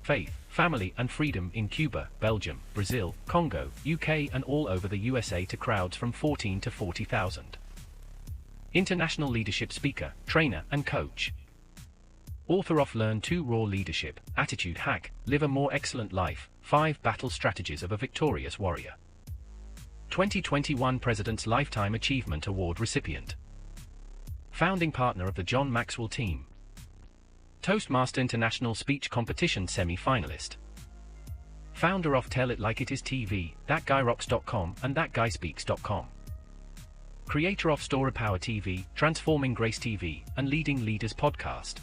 faith, family and freedom in Cuba, Belgium, Brazil, Congo, UK and all over the USA to crowds from 14 to 40,000. International leadership speaker, trainer and coach. Author of Learn to Raw Leadership, Attitude Hack, Live a More Excellent Life, 5 Battle Strategies of a Victorious Warrior. 2021 President's Lifetime Achievement Award recipient. Founding partner of the John Maxwell team. Toastmaster International Speech Competition semi-finalist. Founder of Tell It Like It Is TV, ThatGuyRocks.com and ThatGuySpeaks.com. Creator of StoryPower TV, Transforming Grace TV, and Leading Leaders Podcast.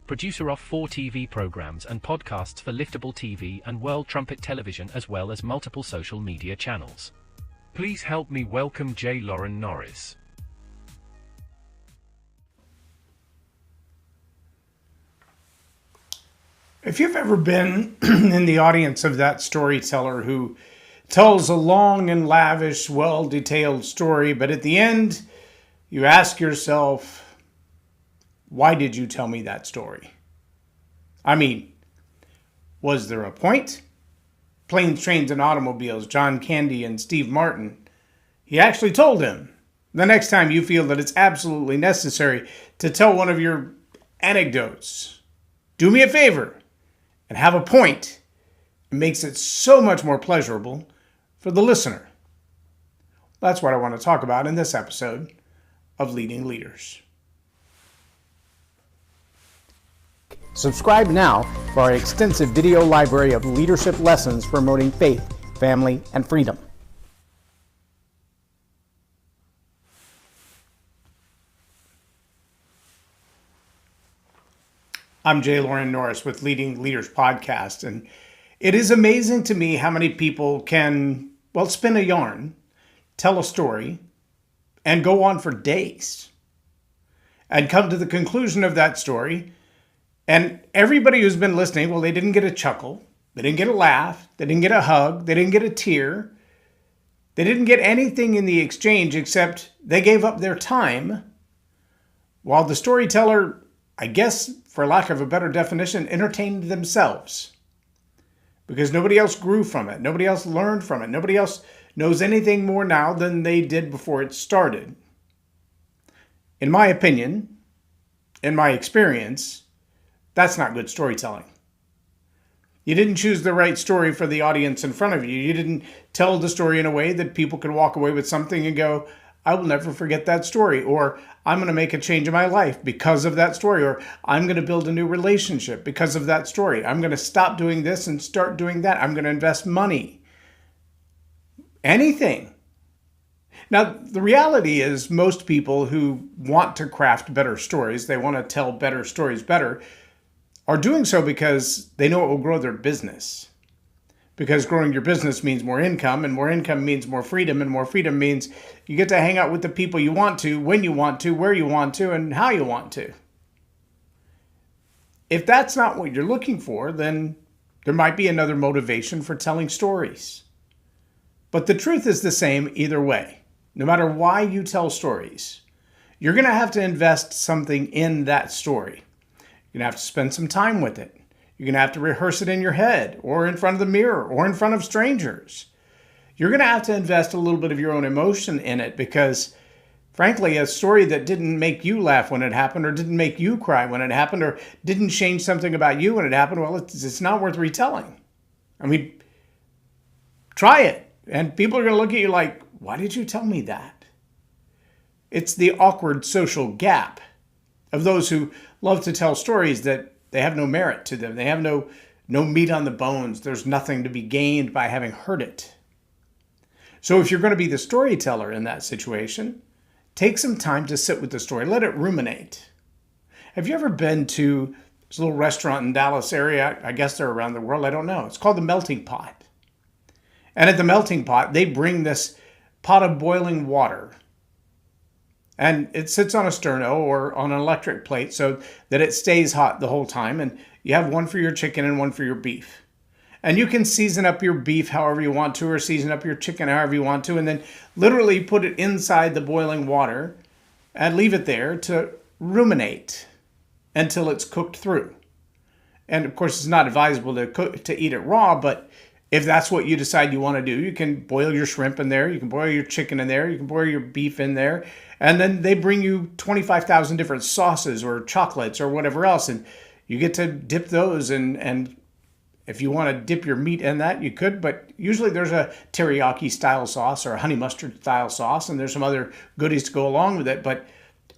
Producer of 4 TV programs and podcasts for Liftable TV and World Trumpet Television as well as multiple social media channels. Please help me welcome J Loren Norris. If you've ever been in the audience of that storyteller who tells a long and lavish, well-detailed story, but at the end, you ask yourself, why did you tell me that story? I mean, was there a point? Planes, Trains, and Automobiles, John Candy and Steve Martin. He actually told him. The next time you feel that it's absolutely necessary to tell one of your anecdotes, do me a favor and have a point. It makes it so much more pleasurable for the listener. That's what I want to talk about in this episode of Leading Leaders. Subscribe now for our extensive video library of leadership lessons promoting faith, family, and freedom. I'm J Loren Norris with Leading Leaders Podcast, and it is amazing to me how many people can, spin a yarn, tell a story, and go on for days, and come to the conclusion of that story, and everybody who's been listening, they didn't get a chuckle, they didn't get a laugh, they didn't get a hug, they didn't get a tear, they didn't get anything in the exchange except they gave up their time, while the storyteller, I guess, for lack of a better definition, entertained themselves. Because nobody else grew from it. Nobody else learned from it. Nobody else knows anything more now than they did before it started. In my opinion, in my experience, that's not good storytelling. You didn't choose the right story for the audience in front of you. You didn't tell the story in a way that people could walk away with something and go, I will never forget that story, or I'm going to make a change in my life because of that story, or I'm going to build a new relationship because of that story. I'm going to stop doing this and start doing that. I'm going to invest money. Anything. Now, the reality is most people who want to craft better stories, they want to tell better stories better, are doing so because they know it will grow their business. Because growing your business means more income, and more income means more freedom, and more freedom means you get to hang out with the people you want to, when you want to, where you want to, and how you want to. If that's not what you're looking for, then there might be another motivation for telling stories. But the truth is the same either way. No matter why you tell stories, you're going to have to invest something in that story. You're going to have to spend some time with it. You're going to have to rehearse it in your head or in front of the mirror or in front of strangers. You're going to have to invest a little bit of your own emotion in it because, frankly, a story that didn't make you laugh when it happened or didn't make you cry when it happened or didn't change something about you when it happened, it's not worth retelling. I mean, try it. And people are going to look at you like, why did you tell me that? It's the awkward social gap of those who love to tell stories that they have no merit to them. They have no meat on the bones. There's nothing to be gained by having heard it. So if you're going to be the storyteller in that situation, take some time to sit with the story. Let it ruminate. Have you ever been to this little restaurant in Dallas area? I guess they're around the world. I don't know. It's called the Melting Pot. And at the Melting Pot, they bring this pot of boiling water. And it sits on a sterno or on an electric plate so that it stays hot the whole time. And you have one for your chicken and one for your beef. And you can season up your beef however you want to, or season up your chicken however you want to, and then literally put it inside the boiling water and leave it there to ruminate until it's cooked through. And of course, it's not advisable to eat it raw, but if that's what you decide you want to do, you can boil your shrimp in there, you can boil your chicken in there, you can boil your beef in there, and then they bring you 25,000 different sauces or chocolates or whatever else, and you get to dip those, and if you want to dip your meat in that, you could, but usually there's a teriyaki style sauce or a honey mustard style sauce, and there's some other goodies to go along with it. But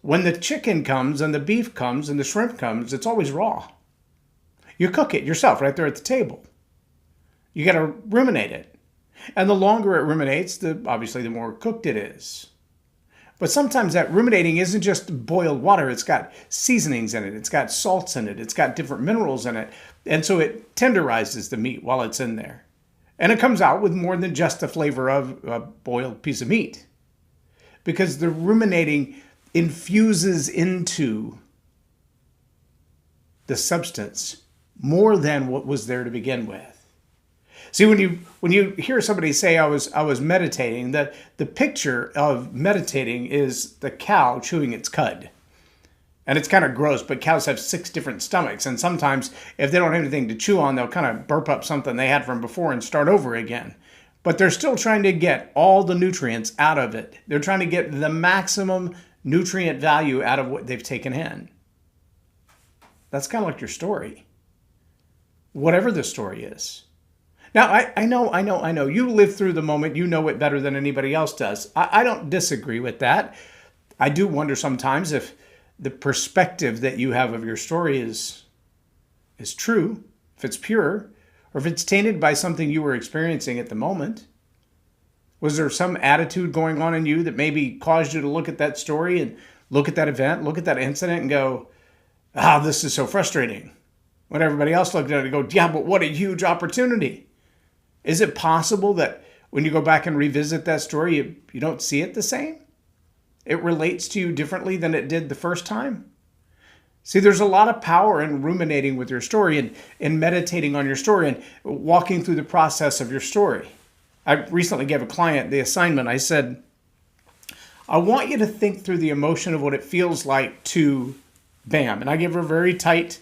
when the chicken comes and the beef comes and the shrimp comes, it's always raw. You cook it yourself right there at the table. You got to ruminate it. And the longer it ruminates, obviously the more cooked it is. But sometimes that ruminating isn't just boiled water. It's got seasonings in it. It's got salts in it. It's got different minerals in it. And so it tenderizes the meat while it's in there. And it comes out with more than just the flavor of a boiled piece of meat. Because the ruminating infuses into the substance more than what was there to begin with. See, when you hear somebody say I was meditating, the picture of meditating is the cow chewing its cud. And it's kind of gross, but cows have 6 different stomachs. And sometimes if they don't have anything to chew on, they'll kind of burp up something they had from before and start over again. But they're still trying to get all the nutrients out of it. They're trying to get the maximum nutrient value out of what they've taken in. That's kind of like your story. Whatever the story is. Now, I know. You live through the moment. You know it better than anybody else does. I don't disagree with that. I do wonder sometimes if the perspective that you have of your story is true, if it's pure, or if it's tainted by something you were experiencing at the moment. Was there some attitude going on in you that maybe caused you to look at that story and look at that event, look at that incident and go, this is so frustrating. When everybody else looked at it and go, yeah, but what a huge opportunity. Is it possible that when you go back and revisit that story, you don't see it the same? It relates to you differently than it did the first time? See, there's a lot of power in ruminating with your story and in meditating on your story and walking through the process of your story. I recently gave a client the assignment. I said, I want you to think through the emotion of what it feels like to bam. And I gave her a very tight,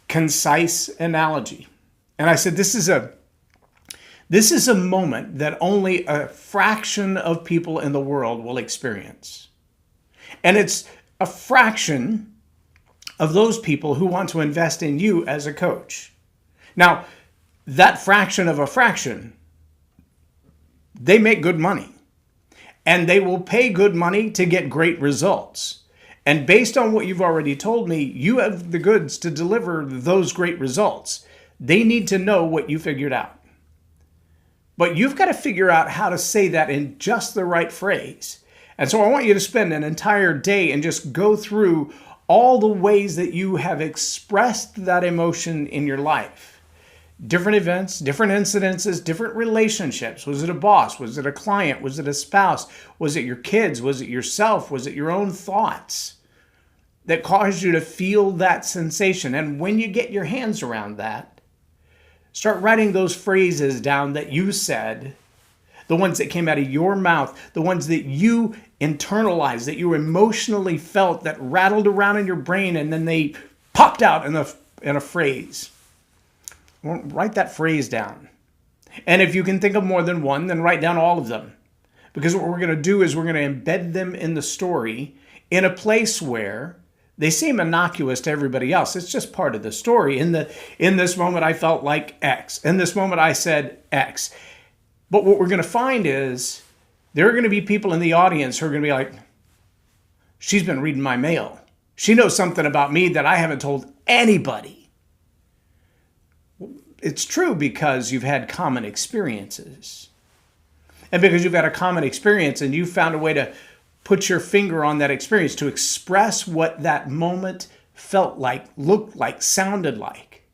concise analogy. And I said, this is a moment that only a fraction of people in the world will experience. And it's a fraction of those people who want to invest in you as a coach. Now, that fraction of a fraction, they make good money. And they will pay good money to get great results. And based on what you've already told me, you have the goods to deliver those great results. They need to know what you figured out. But you've got to figure out how to say that in just the right phrase. And so I want you to spend an entire day and just go through all the ways that you have expressed that emotion in your life. Different events, different incidences, different relationships. Was it a boss? Was it a client? Was it a spouse? Was it your kids? Was it yourself? Was it your own thoughts that caused you to feel that sensation? And when you get your hands around that, start writing those phrases down that you said, the ones that came out of your mouth, the ones that you internalized, that you emotionally felt, that rattled around in your brain, and then they popped out in a phrase. Write that phrase down. And if you can think of more than one, then write down all of them. Because what we're going to do is we're going to embed them in the story in a place where they seem innocuous to everybody else. It's just part of the story. In this moment, I felt like X. In this moment, I said X. But what we're going to find is there are going to be people in the audience who are going to be like, she's been reading my mail. She knows something about me that I haven't told anybody. It's true because you've had common experiences. And because you've had a common experience and you found a way to put your finger on that experience, to express what that moment felt like, looked like, sounded like.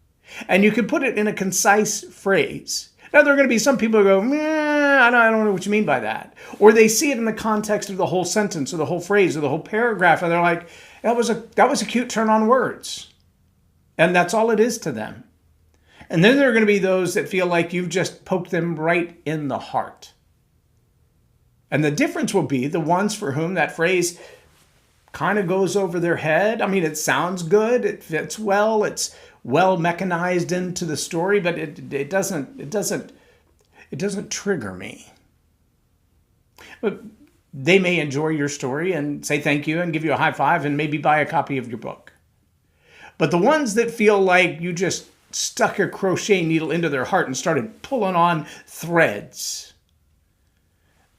And you can put it in a concise phrase. Now, there are going to be some people who go, I don't know what you mean by that. Or they see it in the context of the whole sentence or the whole phrase or the whole paragraph, and they're like, that was a cute turn on words. And that's all it is to them. And then there are going to be those that feel like you've just poked them right in the heart. And the difference will be the ones for whom that phrase kind of goes over their head. I mean, it sounds good. It fits well. It's well mechanized into the story, but it doesn't trigger me. But they may enjoy your story and say thank you and give you a high five and maybe buy a copy of your book. But the ones that feel like you just stuck a crochet needle into their heart and started pulling on threads,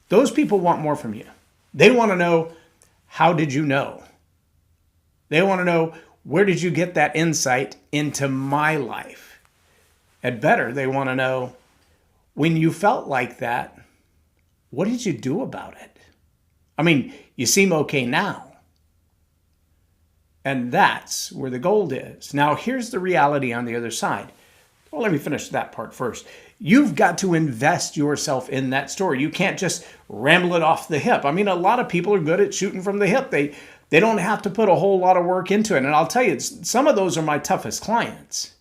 those people want more from you. They want to know, how did you know? They want to know, where did you get that insight into my life? And better, they want to know, when you felt like that, what did you do about it? I mean, you seem okay now. And that's where the gold is. Now, here's the reality on the other side. Well, let me finish that part first. You've got to invest yourself in that story. You can't just ramble it off the hip. I mean, a lot of people are good at shooting from the hip. They don't have to put a whole lot of work into it. And I'll tell you, some of those are my toughest clients.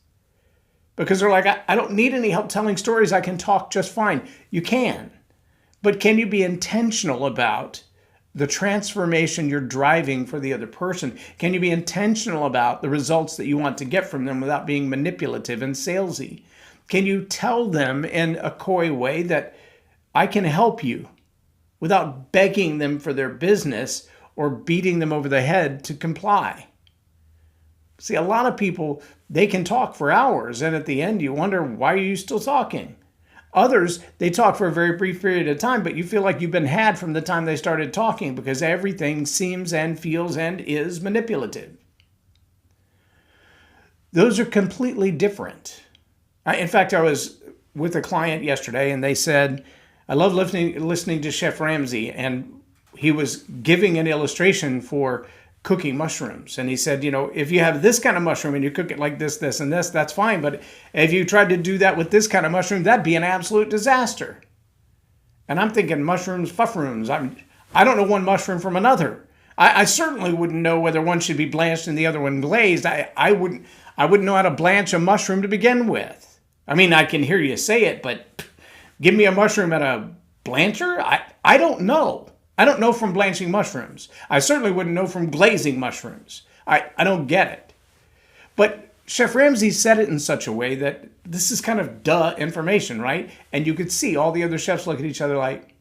Because they're like, I don't need any help telling stories. I can talk just fine. You can. But can you be intentional about the transformation you're driving for the other person? Can you be intentional about the results that you want to get from them without being manipulative and salesy? Can you tell them in a coy way that I can help you without begging them for their business or beating them over the head to comply? See, a lot of people, they can talk for hours, and at the end you wonder, why are you still talking? Others, they talk for a very brief period of time, but you feel like you've been had from the time they started talking because everything seems and feels and is manipulative. Those are completely different. In fact, I was with a client yesterday and they said, I love listening to Chef Ramsay, and he was giving an illustration for cooking mushrooms. And he said, if you have this kind of mushroom and you cook it like this, this, and this, that's fine. But if you tried to do that with this kind of mushroom, that'd be an absolute disaster. And I'm thinking mushrooms, fuffrooms. I don't know one mushroom from another. I certainly wouldn't know whether one should be blanched and the other one glazed. I wouldn't know how to blanch a mushroom to begin with. I mean, I can hear you say it, but give me a mushroom and a blancher? I don't know. I don't know from blanching mushrooms. I certainly wouldn't know from glazing mushrooms. I don't get it. But Chef Ramsay said it in such a way that this is kind of duh information, right? And you could see all the other chefs look at each other like,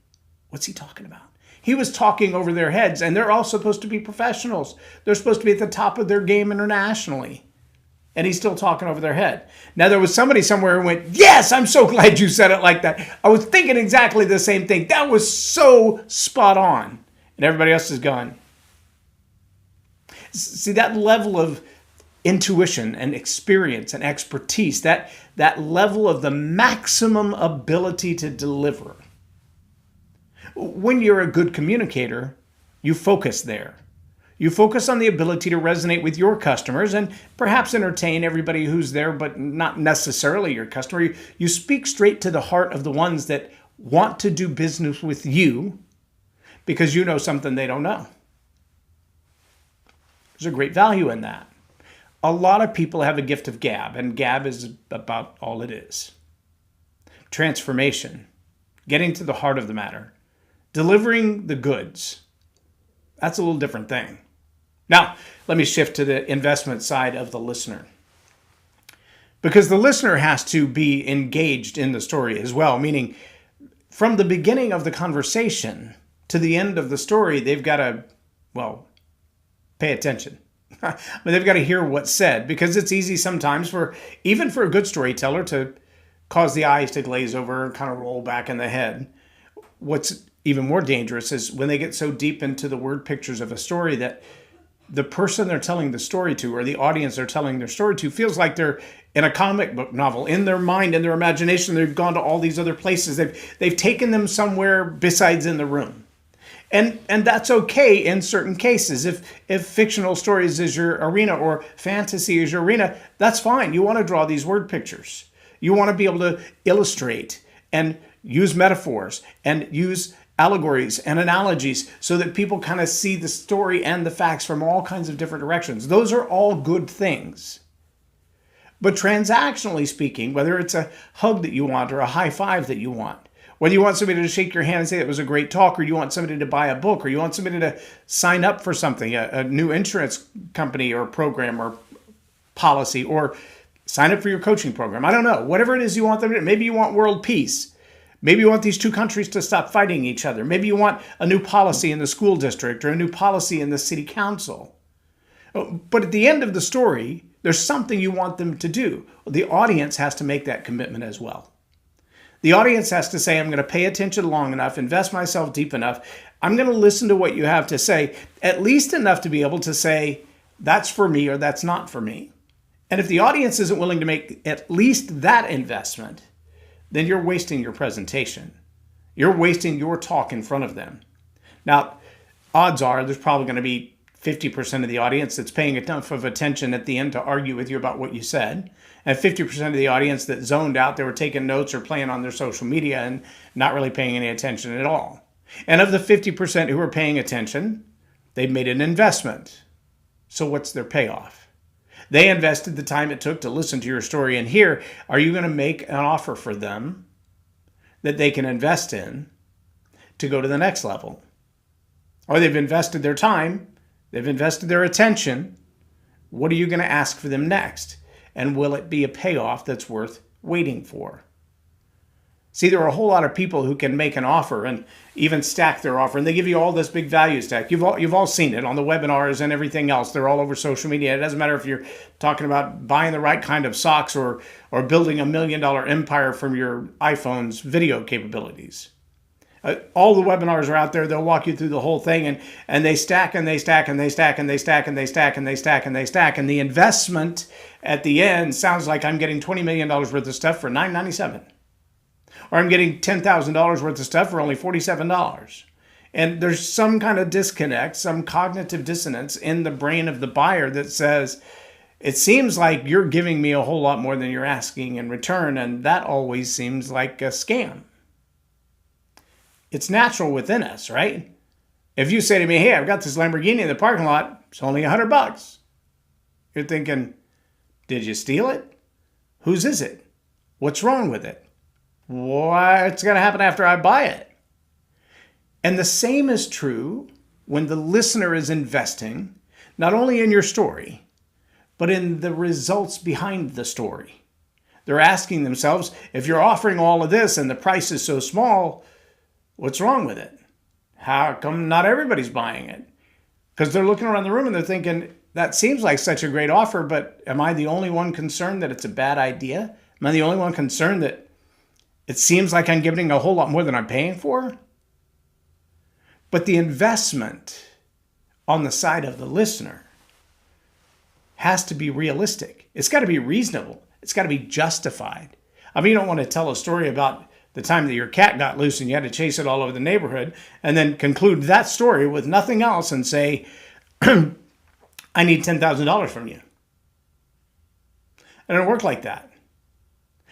what's he talking about? He was talking over their heads, and they're all supposed to be professionals. They're supposed to be at the top of their game internationally. And he's still talking over their head. Now, there was somebody somewhere who went, yes, I'm so glad you said it like that. I was thinking exactly the same thing. That was so spot on. And everybody else is gone. See, that level of intuition and experience and expertise, that level of the maximum ability to deliver. When you're a good communicator, you focus there. You focus on the ability to resonate with your customers and perhaps entertain everybody who's there, but not necessarily your customer. You speak straight to the heart of the ones that want to do business with you because you know something they don't know. There's a great value in that. A lot of people have a gift of gab, and gab is about all it is. Transformation, getting to the heart of the matter, delivering the goods. That's a little different thing. Now, let me shift to the investment side of the listener. Because the listener has to be engaged in the story as well, meaning from the beginning of the conversation to the end of the story, they've got to, pay attention. But they've got to hear what's said, because it's easy sometimes even for a good storyteller to cause the eyes to glaze over and kind of roll back in the head. What's even more dangerous is when they get so deep into the word pictures of a story that the person they're telling the story to, or the audience they're telling their story to, feels like they're in a comic book novel. In their mind, in their imagination, they've gone to all these other places. They've taken them somewhere besides in the room. And that's okay in certain cases. If fictional stories is your arena or fantasy is your arena, that's fine. You want to draw these word pictures. You want to be able to illustrate and use metaphors and use allegories and analogies so that people kind of see the story and the facts from all kinds of different directions. Those are all good things. But transactionally speaking, whether it's a hug that you want or a high five that you want, whether you want somebody to shake your hand and say it was a great talk, or you want somebody to buy a book, or you want somebody to sign up for something, a new insurance company or program or policy, or Sign up for your coaching program. I don't know. Whatever it is you want them to do. Maybe you want world peace. Maybe you want these two countries to stop fighting each other. Maybe you want a new policy in the school district or a new policy in the city council. But at the end of the story, there's something you want them to do. The audience has to make that commitment as well. The audience has to say, I'm going to pay attention long enough, invest myself deep enough. I'm going to listen to what you have to say, at least enough to be able to say, that's for me or that's not for me. And if the audience isn't willing to make at least that investment, then you're wasting your presentation. You're wasting your talk in front of them. Now, odds are there's probably going to be 50% of the audience that's paying enough of attention at the end to argue with you about what you said, and 50% of the audience that zoned out, they were taking notes or playing on their social media and not really paying any attention at all. And of the 50% who are paying attention, they've made an investment. So what's their payoff? They invested the time it took to listen to your story, and here, are you going to make an offer for them that they can invest in to go to the next level? Or they've invested their time, they've invested their attention. What are you going to ask for them next? And will it be a payoff that's worth waiting for? See, there are a whole lot of people who can make an offer and even stack their offer, and they give you all this big value stack. You've all seen it on the webinars and everything else. They're all over social media. It doesn't matter if you're talking about buying the right kind of socks or building $1 million empire from your iPhone's video capabilities. All the webinars are out there. They'll walk you through the whole thing, and they stack and they stack and they stack and they stack and they stack and they stack and they stack. And the investment at the end sounds like I'm getting $20 million worth of stuff for $9.97. Or I'm getting $10,000 worth of stuff for only $47. And there's some kind of disconnect, some cognitive dissonance in the brain of the buyer that says, it seems like you're giving me a whole lot more than you're asking in return, and that always seems like a scam. It's natural within us, right? If you say to me, hey, I've got this Lamborghini in the parking lot, it's only $100. You're thinking, did you steal it? Whose is it? What's wrong with it? What's going to happen after I buy it? And the same is true when the listener is investing, not only in your story, but in the results behind the story. They're asking themselves, if you're offering all of this and the price is so small, what's wrong with it? How come not everybody's buying it? Because they're looking around the room and they're thinking, that seems like such a great offer, but am I the only one concerned that it's a bad idea? Am I the only one concerned that it seems like I'm giving a whole lot more than I'm paying for? But the investment on the side of the listener has to be realistic. It's got to be reasonable. It's got to be justified. I mean, you don't want to tell a story about the time that your cat got loose and you had to chase it all over the neighborhood and then conclude that story with nothing else and say, I need $10,000 from you. It doesn't work like that.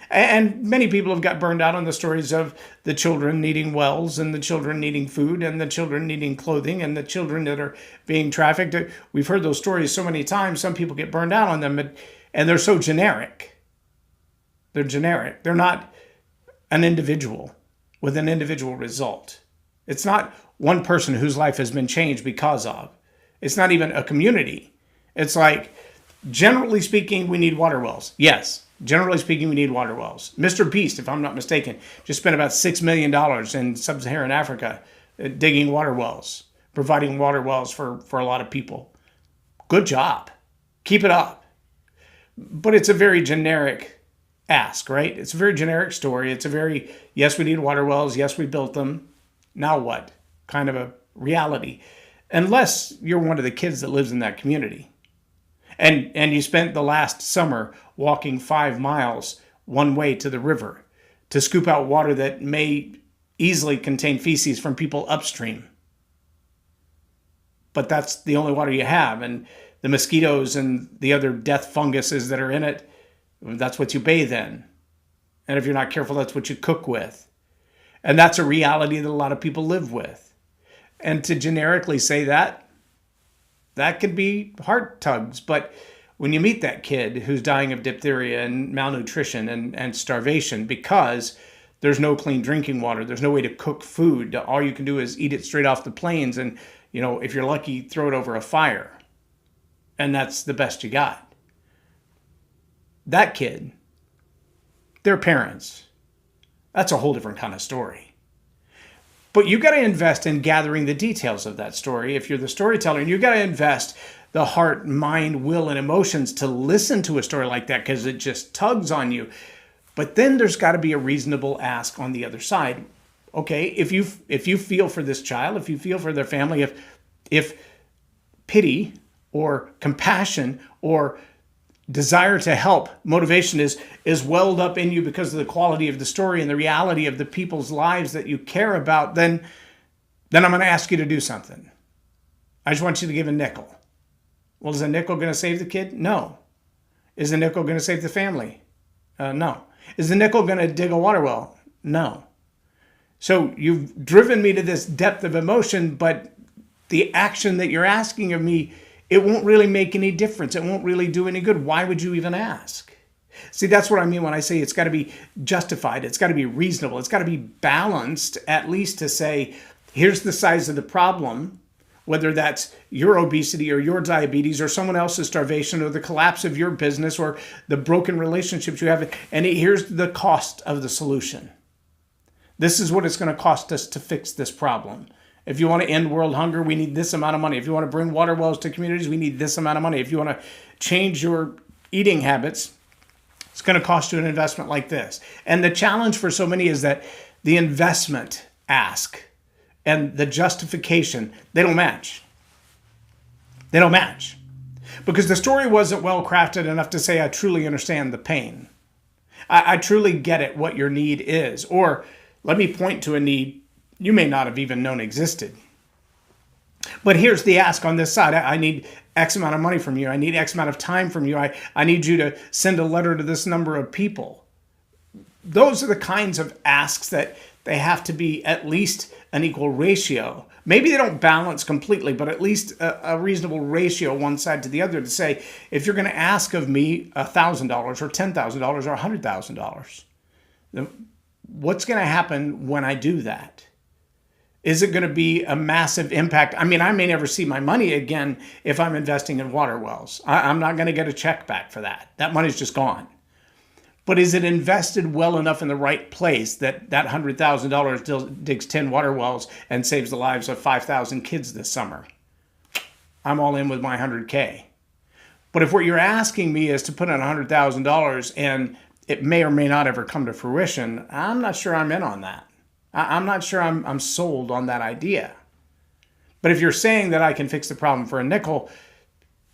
And many people have got burned out on the stories of the children needing wells and the children needing food and the children needing clothing and the children that are being trafficked. We've heard those stories so many times, some people get burned out on them, and they're so generic. They're generic. They're not an individual with an individual result. It's not one person whose life has been changed because of. It's not even a community. It's like, generally speaking, we need water wells. Yes. Generally speaking, we need water wells. Mr. Beast, if I'm not mistaken, just spent about $6 million in sub-Saharan Africa digging water wells, providing water wells for a lot of people. Good job. Keep it up. But it's a very generic ask, right? It's a very generic story. It's a very, yes, we need water wells. Yes, we built them. Now what? Kind of a reality. Unless you're one of the kids that lives in that community. And you spent the last summer walking 5 miles one way to the river to scoop out water that may easily contain feces from people upstream. But that's the only water you have. And the mosquitoes and the other death funguses that are in it, that's what you bathe in. And if you're not careful, that's what you cook with. And that's a reality that a lot of people live with. And to generically say that can be heart tugs. But when you meet that kid who's dying of diphtheria and malnutrition and starvation because there's no clean drinking water, there's no way to cook food, all you can do is eat it straight off the plains and, if you're lucky, throw it over a fire. And that's the best you got. that kid, their parents, that's a whole different kind of story. But you got to invest in gathering the details of that story if you're the storyteller, and you got to invest the heart, mind, will, and emotions to listen to a story like that because it just tugs on you. But then there's got to be a reasonable ask on the other side. Okay, if you feel for this child, if you feel for their family, if pity or compassion or desire to help, motivation is welled up in you because of the quality of the story and the reality of the people's lives that you care about, then I'm going to ask you to do something. I just want you to give a nickel. Well, is a nickel going to save the kid? No. Is the nickel going to save the family? No. Is the nickel going to dig a water well? No. So you've driven me to this depth of emotion, but the action that you're asking of me, it won't really make any difference. It won't really do any good. Why would you even ask? See, that's what I mean when I say it's got to be justified. It's got to be reasonable. It's got to be balanced, at least to say, here's the size of the problem, whether that's your obesity or your diabetes or someone else's starvation or the collapse of your business or the broken relationships you have. And here's the cost of the solution. This is what it's going to cost us to fix this problem. If you want to end world hunger, we need this amount of money. If you want to bring water wells to communities, we need this amount of money. If you want to change your eating habits, it's going to cost you an investment like this. And the challenge for so many is that the investment ask and the justification, they don't match. They don't match. Because the story wasn't well crafted enough to say, I truly understand the pain. I truly get it, what your need is. Or let me point to a need you may not have even known existed. But here's the ask on this side. I need X amount of money from you. I need X amount of time from you. I need you to send a letter to this number of people. Those are the kinds of asks that they have to be at least an equal ratio. Maybe they don't balance completely, but at least a reasonable ratio one side to the other to say, if you're going to ask of me $1,000 or $10,000 or $100,000, then what's going to happen when I do that? Is it going to be a massive impact? I mean, I may never see my money again if I'm investing in water wells. I'm not going to get a check back for that. That money's just gone. But is it invested well enough in the right place that $100,000 digs 10 water wells and saves the lives of 5,000 kids this summer? I'm all in with my 100K. But if what you're asking me is to put in $100,000 and it may or may not ever come to fruition, I'm not sure I'm in on that. I'm not sure I'm sold on that idea. But if you're saying that I can fix the problem for a nickel,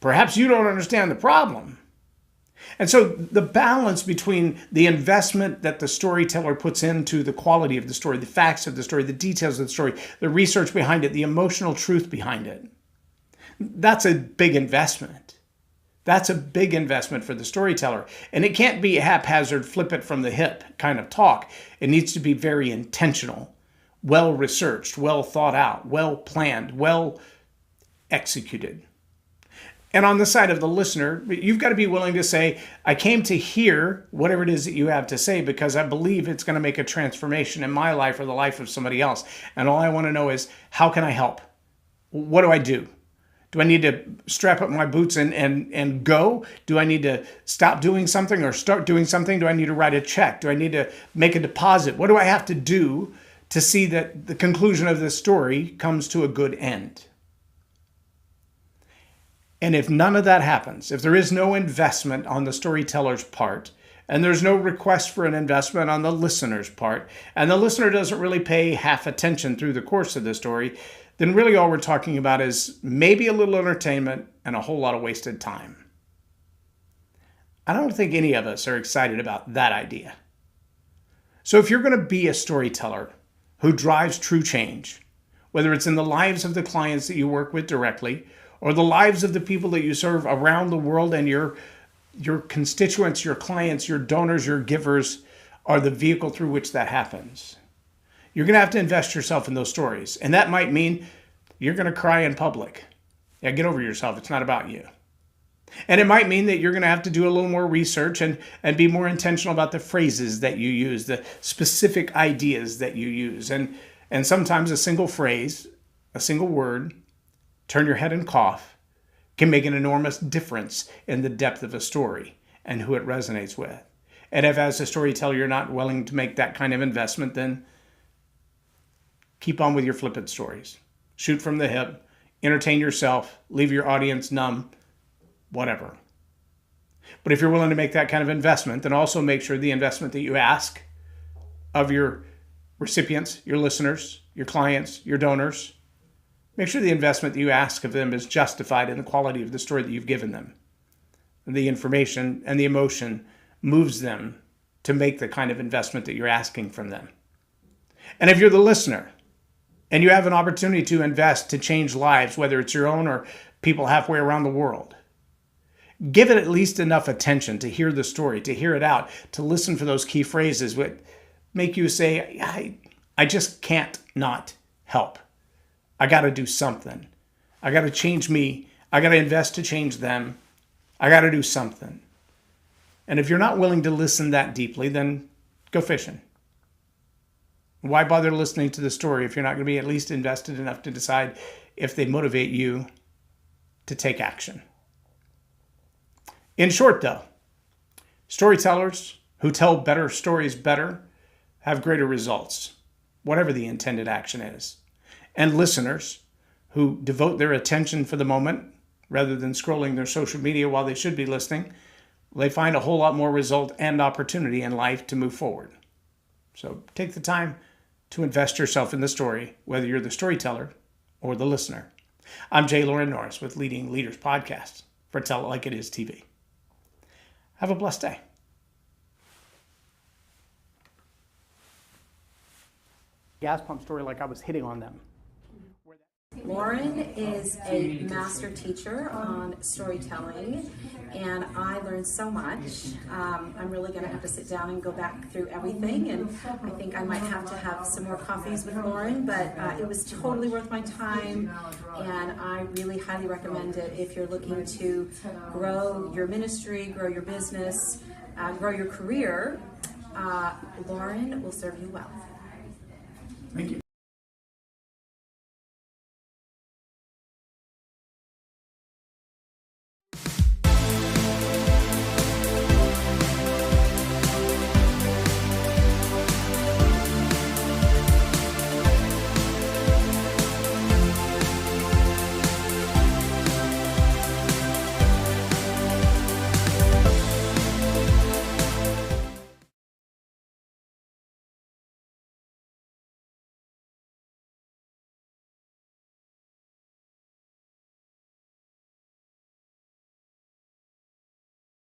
perhaps you don't understand the problem. And so the balance between the investment that the storyteller puts into the quality of the story, the facts of the story, the details of the story, the research behind it, the emotional truth behind it, that's a big investment. That's a big investment for the storyteller. And it can't be haphazard, flip it from the hip kind of talk. It needs to be very intentional, well researched, well thought out, well planned, well executed. And on the side of the listener, you've got to be willing to say, I came to hear whatever it is that you have to say because I believe it's going to make a transformation in my life or the life of somebody else. And all I want to know is, how can I help? What do I do? Do I need to strap up my boots and go? Do I need to stop doing something or start doing something? Do I need to write a check? Do I need to make a deposit? What do I have to do to see that the conclusion of this story comes to a good end? And if none of that happens, if there is no investment on the storyteller's part, and there's no request for an investment on the listener's part, and the listener doesn't really pay half attention through the course of the story, then really all we're talking about is maybe a little entertainment and a whole lot of wasted time. I don't think any of us are excited about that idea. So if you're going to be a storyteller who drives true change, whether it's in the lives of the clients that you work with directly, or the lives of the people that you serve around the world, and your constituents, your clients, your donors, your givers are the vehicle through which that happens. You're going to have to invest yourself in those stories. And that might mean you're going to cry in public. Yeah, get over yourself. It's not about you. And it might mean that you're going to have to do a little more research and be more intentional about the phrases that you use, the specific ideas that you use. And sometimes a single phrase, a single word, turn your head and cough, can make an enormous difference in the depth of a story. and who it resonates with. And if as a storyteller you're not willing to make that kind of investment, then keep on with your flippant stories. Shoot from the hip, entertain yourself, leave your audience numb, whatever. But if you're willing to make that kind of investment, then also make sure the investment that you ask of your recipients, your listeners, your clients, your donors, make sure the investment that you ask of them is justified in the quality of the story that you've given them. And the information and the emotion moves them to make the kind of investment that you're asking from them. And if you're the listener and you have an opportunity to invest to change lives, whether it's your own or people halfway around the world, give it at least enough attention to hear the story, to hear it out, to listen for those key phrases that make you say, I just can't not help. I got to do something. I got to change me. I got to invest to change them. I got to do something. And if you're not willing to listen that deeply, then go fishing. Why bother listening to the story if you're not going to be at least invested enough to decide if they motivate you to take action? In short, though, storytellers who tell better stories better have greater results, whatever the intended action is. And listeners who devote their attention for the moment, rather than scrolling their social media while they should be listening, they find a whole lot more result and opportunity in life to move forward. So take the time to invest yourself in the story, whether you're the storyteller or the listener. I'm J Loren Norris with Leading Leaders Podcast for Tell It Like It Is TV. Have a blessed day. Gas pump story like I was hitting on them. Lauren is a master teacher on storytelling, and I learned so much. I'm really going to have to sit down and go back through everything, and I think I might have to have some more coffees with Lauren, but it was totally worth my time, and I really highly recommend it if you're looking to grow your ministry, grow your business, grow your career. Lauren will serve you well. Thank you.